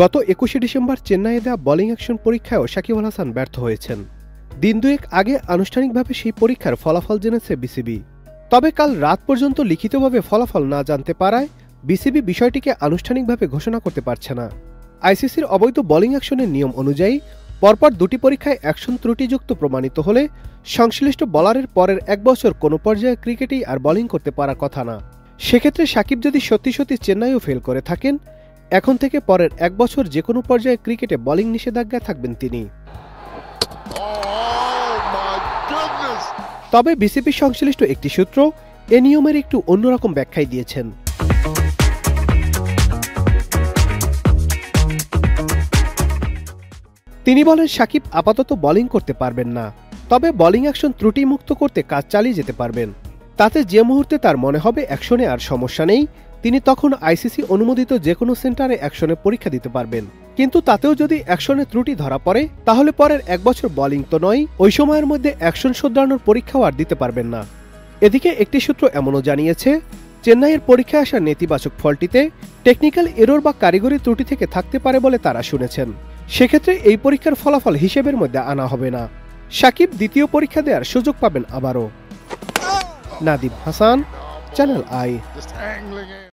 গত 21শে ডিসেম্বর চেন্নাইয়ে দেওয়া বোলিং অ্যাকশন পরীক্ষায়ও সাকিব আল হাসান ব্যর্থ হয়েছেন। দিন দুয়েক আগে আনুষ্ঠানিকভাবে সেই পরীক্ষার ফলাফল জেনেছে বিসিবি। তবে কাল রাত পর্যন্ত লিখিতভাবে ফলাফল না জানতে পারায় বিসিবি বিষয়টিকে আনুষ্ঠানিকভাবে ঘোষণা করতে পারছে না। আইসিসির অবৈধ বোলিং অ্যাকশনের নিয়ম অনুযায়ী পরপর দুটি পরীক্ষায় অ্যাকশন ত্রুটিযুক্ত প্রমাণিত হলে সংশ্লিষ্ট বোলারের পরের 1 বছর কোনো পর্যায়ে ক্রিকেটেই আর বোলিং করতে পারার কথা না। সেক্ষেত্রে সাকিব যদি সত্যি সত্যি চেন্নাইও ফেল করে থাকেন, এখন থেকে পরের 1 বছর যে কোনো পর্যায়ে ক্রিকেটে বোলিং নিষেধাজ্ঞায় থাকবেন তিনি। তবে বিসিবি সংশ্লিষ্ট একটি সূত্র এ নিয়মের একটু অন্যরকম ব্যাখ্যাই দিয়েছেন। তিনি বলেন সাকিব আপাতত বোলিং করতে পারবেন না, তবে বোলিং অ্যাকশন ত্রুটিমুক্ত করতে কাজ চালিয়ে যেতে পারবেন। তাতে যে মুহূর্তে তার মনে হবে অ্যাকশনে আর সমস্যা নেই, তিনি তখন আইসিসি অনুমোদিত যে কোনো সেন্টারে অ্যাকশনে পরীক্ষা দিতে পারবেন। কিন্তু তাতেও যদি অ্যাকশনে ত্রুটি ধরা পড়ে, তাহলে পরের 1 বছর বোলিং তো নয়, ওই সময়ের মধ্যে অ্যাকশন শোধরানোর পরীক্ষাও আর দিতে পারবেন না। এদিকে একটি সূত্র এমনও জানিয়েছে, চেন্নাইয়ের পরীক্ষায় আসা নেতিবাচক ফলটিতে টেকনিক্যাল এরর বা কারিগরি ত্রুটি থেকে থাকতে পারে বলে তারা শুনেছেন। সেক্ষেত্রে এই পরীক্ষার ফলাফল হিসেবের মধ্যে আনা হবে না। সাকিব দ্বিতীয় পরীক্ষা দেওয়ার সুযোগ পাবেন আবারও। Nadim Hasan, Channel I.